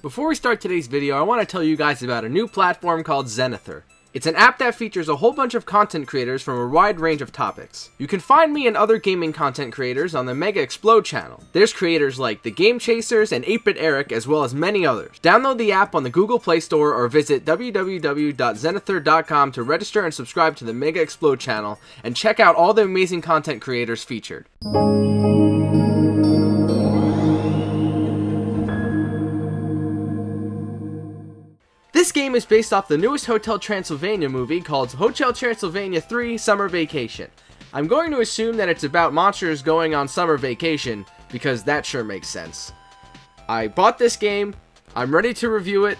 Before we start today's video, I want to tell you guys about a new platform called Zenithor. It's an app that features a whole bunch of content creators from a wide range of topics. You can find me and other gaming content creators on the Mega Explode channel. There's creators like The Game Chasers and 8-Bit Eric, as well as many others. Download the app on the Google Play Store or visit www.zenithor.com to register and subscribe to the Mega Explode channel and check out all the amazing content creators featured. This game is based off the newest Hotel Transylvania movie called Hotel Transylvania 3 Summer Vacation. I'm going to assume that it's about monsters going on summer vacation, because that sure makes sense. I bought this game, I'm ready to review it,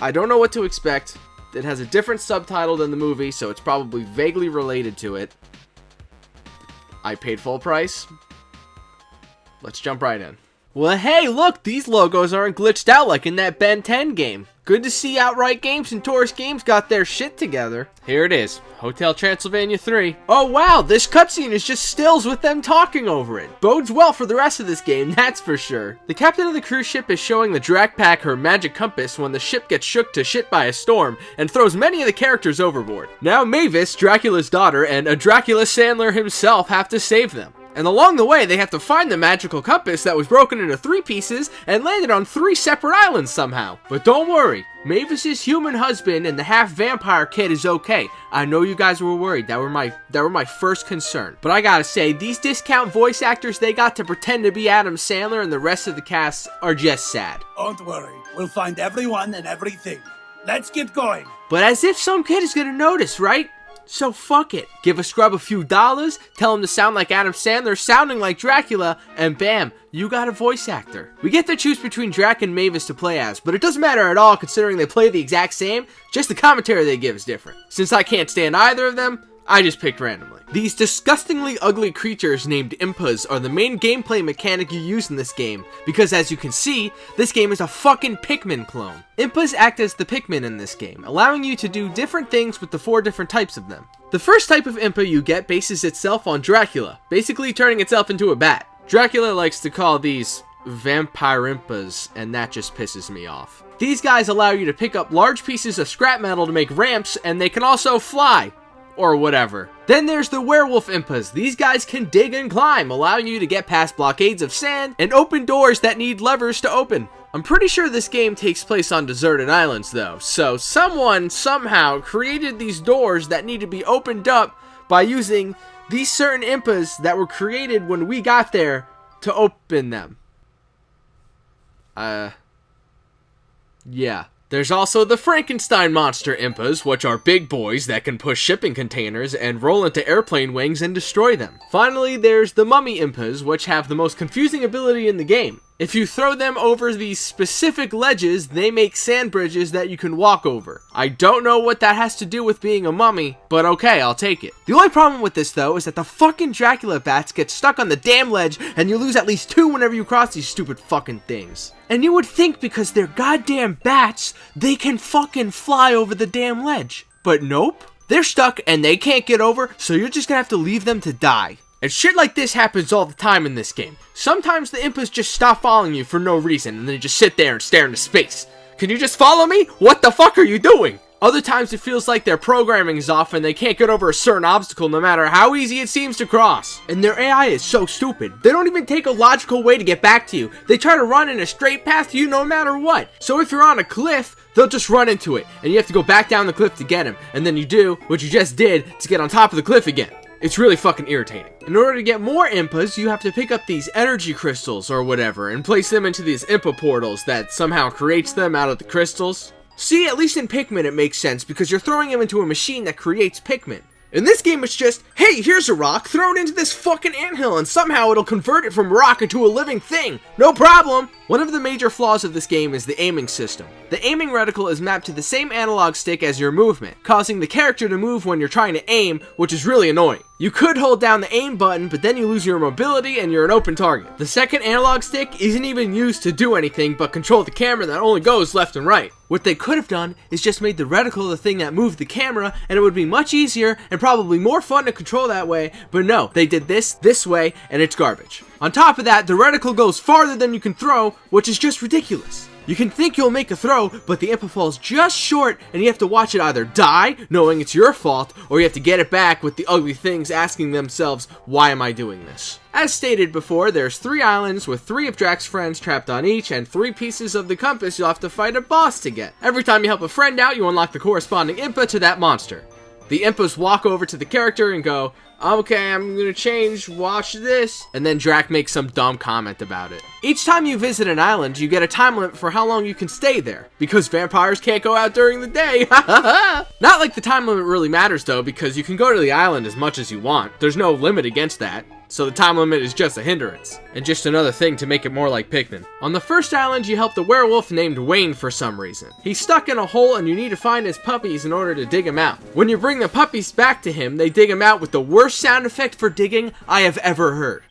I don't know what to expect, it has a different subtitle than the movie, so it's probably vaguely related to it. I paid full price. Let's jump right in. Well, hey, look, these logos aren't glitched out like in that Ben 10 game. Good to see Outright Games and Taurus Games got their shit together. Here it is, Hotel Transylvania 3. Oh wow, this cutscene is just stills with them talking over it. Bodes well for the rest of this game, that's for sure. The captain of the cruise ship is showing the Drakpak her magic compass when the ship gets shook to shit by a storm and throws many of the characters overboard. Now Mavis, Dracula's daughter, and a Dracula Sandler himself have to save them. And along the way, they have to find the magical compass that was broken into 3 pieces and landed on 3 separate islands somehow. But don't worry, Mavis's human husband and the half-vampire kid is okay. I know you guys were worried, that were my first concern. But I gotta say, these discount voice actors they got to pretend to be Adam Sandler and the rest of the cast are just sad. Don't worry, we'll find everyone and everything. Let's get going. But as if some kid is gonna notice, right? So fuck it. Give a scrub a few dollars, tell him to sound like Adam Sandler sounding like Dracula, and bam, you got a voice actor. We get to choose between Drac and Mavis to play as, but it doesn't matter at all considering they play the exact same, just the commentary they give is different. Since I can't stand either of them, I just picked randomly. These disgustingly ugly creatures named Impas are the main gameplay mechanic you use in this game, because as you can see, this game is a fucking Pikmin clone. Impas act as the Pikmin in this game, allowing you to do different things with the 4 different types of them. The first type of Impa you get bases itself on Dracula, basically turning itself into a bat. Dracula likes to call these vampire Impas, and that just pisses me off. These guys allow you to pick up large pieces of scrap metal to make ramps, and they can also fly. Or whatever. Then there's the Werewolf Impass. These guys can dig and climb, allowing you to get past blockades of sand and open doors that need levers to open. I'm pretty sure this game takes place on deserted islands though, so someone somehow created these doors that need to be opened up by using these certain Impas that were created when we got there to open them. Yeah. There's also the Frankenstein monster Impas, which are big boys that can push shipping containers and roll into airplane wings and destroy them. Finally, there's the mummy Impas, which have the most confusing ability in the game. If you throw them over these specific ledges, they make sand bridges that you can walk over. I don't know what that has to do with being a mummy, but okay, I'll take it. The only problem with this though is that the fucking Dracula bats get stuck on the damn ledge and you lose at least 2 whenever you cross these stupid fucking things. And you would think because they're goddamn bats, they can fucking fly over the damn ledge. But nope. They're stuck and they can't get over, so you're just gonna have to leave them to die. And shit like this happens all the time in this game. Sometimes the Impas just stop following you for no reason and they just sit there and stare into space. Can you just follow me? What the fuck are you doing? Other times it feels like their programming is off and they can't get over a certain obstacle no matter how easy it seems to cross. And their AI is so stupid. They don't even take a logical way to get back to you. They try to run in a straight path to you no matter what. So if you're on a cliff, they'll just run into it and you have to go back down the cliff to get him. And then you do what you just did to get on top of the cliff again. It's really fucking irritating. In order to get more Impas, you have to pick up these energy crystals or whatever and place them into these Impa portals that somehow creates them out of the crystals. See, at least in Pikmin it makes sense because you're throwing them into a machine that creates Pikmin. In this game it's just, hey, here's a rock, throw it into this fucking anthill and somehow it'll convert it from rock into a living thing. No problem! One of the major flaws of this game is the aiming system. The aiming reticle is mapped to the same analog stick as your movement, causing the character to move when you're trying to aim, which is really annoying. You could hold down the aim button, but then you lose your mobility and you're an open target. The second analog stick isn't even used to do anything but control the camera that only goes left and right. What they could have done is just made the reticle the thing that moved the camera, and it would be much easier and probably more fun to control that way, but no, they did this way, and it's garbage. On top of that, the reticle goes farther than you can throw, which is just ridiculous. You can think you'll make a throw, but the Impa falls just short, and you have to watch it either die, knowing it's your fault, or you have to get it back with the ugly things asking themselves, why am I doing this? As stated before, there's 3 islands with 3 of Drax's friends trapped on each, and 3 pieces of the compass you'll have to fight a boss to get. Every time you help a friend out, you unlock the corresponding Impa to that monster. The Impas walk over to the character and go, okay, I'm gonna change, watch this. And then Drax makes some dumb comment about it. Each time you visit an island, you get a time limit for how long you can stay there, because vampires can't go out during the day. Not like the time limit really matters though, because you can go to the island as much as you want. There's no limit against that. So the time limit is just a hindrance, and just another thing to make it more like Pikmin. On the first island, you help the werewolf named Wayne for some reason. He's stuck in a hole and you need to find his puppies in order to dig him out. When you bring the puppies back to him, they dig him out with the worst sound effect for digging I have ever heard.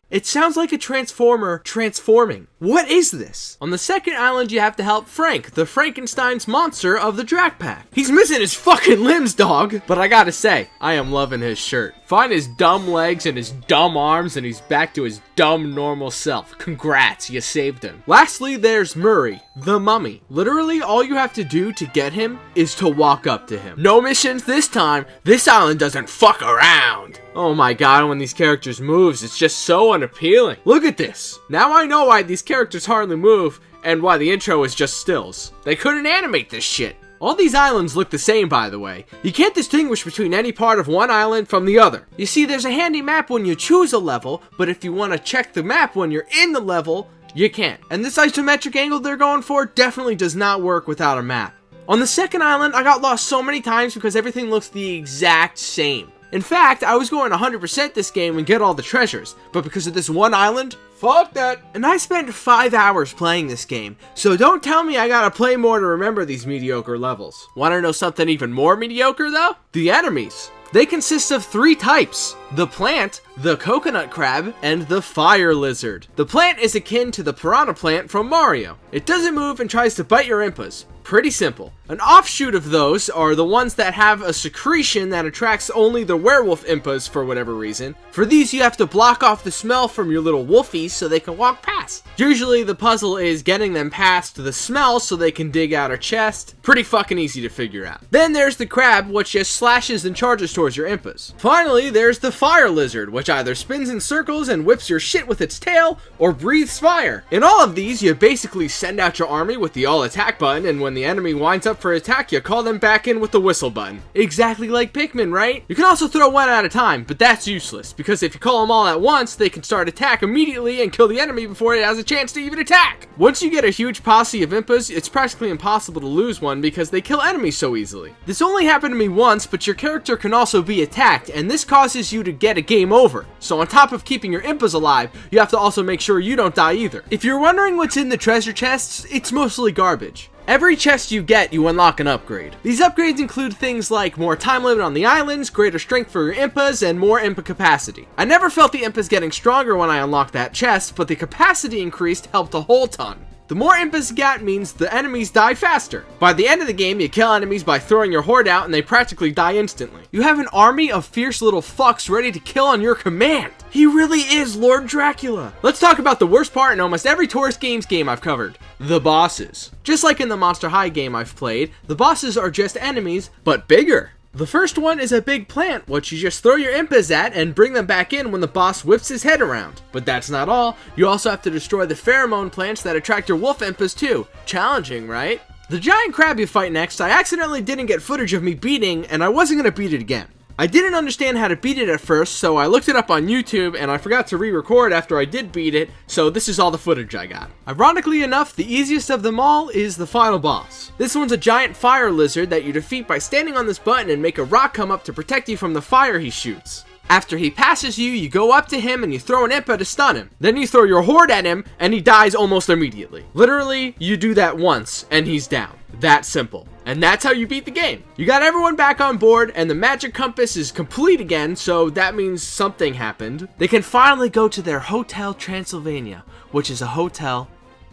It sounds like a transformer transforming. What is this? On the second island, you have to help Frank, the Frankenstein's monster of the Drac Pack. He's missing his fucking limbs, dog. But I gotta say, I am loving his shirt. Find his dumb legs and his dumb arms and he's back to his dumb normal self. Congrats, you saved him. Lastly, there's Murray, the mummy. Literally, all you have to do to get him is to walk up to him. No missions this time. This island doesn't fuck around. Oh my god, when these characters moves, it's just so unappealing. Look at this. Now I know why these characters hardly move and why the intro is just stills. They couldn't animate this shit. All these islands look the same, by the way. You can't distinguish between any part of one island from the other. You see, there's a handy map when you choose a level, but if you want to check the map when you're in the level, you can't. And this isometric angle they're going for definitely does not work without a map. On the second island, I got lost so many times because everything looks the exact same. In fact, I was going 100% this game and get all the treasures, but because of this one island, fuck that. And I spent 5 hours playing this game, so don't tell me I gotta play more to remember these mediocre levels. Wanna know something even more mediocre though? The enemies. They consist of 3 types: the plant, the coconut crab, and the fire lizard. The plant is akin to the piranha plant from Mario. It doesn't move and tries to bite your impas. Pretty simple. An offshoot of those are the ones that have a secretion that attracts only the werewolf impas for whatever reason. For these, you have to block off the smell from your little wolfies so they can walk past. Usually the puzzle is getting them past the smell so they can dig out a chest. Pretty fucking easy to figure out. Then there's the crab, which just slashes and charges towards your impas. Finally, there's the fire lizard, which either spins in circles and whips your shit with its tail, or breathes fire. In all of these, you basically send out your army with the all attack button, and when the enemy winds up for attack, you call them back in with the whistle button. Exactly like Pikmin, right? You can also throw one at a time, but that's useless, because if you call them all at once, they can start attack immediately and kill the enemy before it has a chance to even attack. Once you get a huge posse of impas, it's practically impossible to lose one because they kill enemies so easily. This only happened to me once, but your character can also be attacked, and this causes you to get a game over. So on top of keeping your impas alive, you have to also make sure you don't die either. If you're wondering what's in the treasure chests, it's mostly garbage. Every chest you get, you unlock an upgrade. These upgrades include things like more time limit on the islands, greater strength for your impas, and more impa capacity. I never felt the impas getting stronger when I unlocked that chest, but the capacity increased helped a whole ton. The more impas you get means the enemies die faster. By the end of the game, you kill enemies by throwing your horde out and they practically die instantly. You have an army of fierce little fucks ready to kill on your command. He really is Lord Dracula. Let's talk about the worst part in almost every Tourist Games game I've covered: the bosses. Just like in the Monster High game I've played, the bosses are just enemies, but bigger. The first one is a big plant, which you just throw your impas at and bring them back in when the boss whips his head around. But that's not all. You also have to destroy the pheromone plants that attract your wolf impas too. Challenging, right? The giant crab you fight next, I accidentally didn't get footage of me beating, and I wasn't gonna beat it again. I didn't understand how to beat it at first, so I looked it up on YouTube, and I forgot to re-record after I did beat it, so this is all the footage I got. Ironically enough, the easiest of them all is the final boss. This one's a giant fire lizard that you defeat by standing on this button and make a rock come up to protect you from the fire he shoots. After he passes you, you go up to him and you throw an impa to stun him. Then you throw your horde at him, and he dies almost immediately. Literally, you do that once, and he's down. That simple. And that's how you beat the game. You got everyone back on board, and the magic compass is complete again, so that means something happened. They can finally go to their Hotel Transylvania, which is a hotel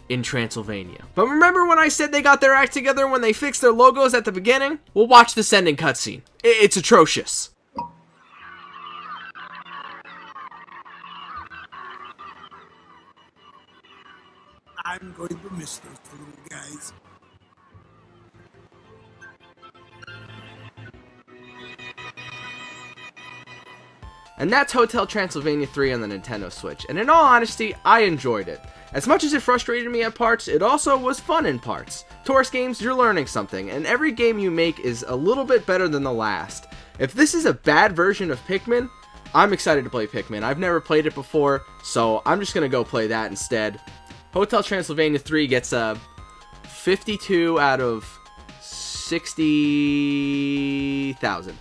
in Transylvania. But remember when I said they got their act together when they fixed their logos at the beginning? Well, watch this ending cutscene. It's atrocious. I'm going to miss those little guys. And that's Hotel Transylvania 3 on the Nintendo Switch, and in all honesty, I enjoyed it. As much as it frustrated me at parts, it also was fun in parts. Tourist games, you're learning something, and every game you make is a little bit better than the last. If this is a bad version of Pikmin, I'm excited to play Pikmin. I've never played it before, so I'm just going to go play that instead. Hotel Transylvania 3 gets a 52 out of 60,000.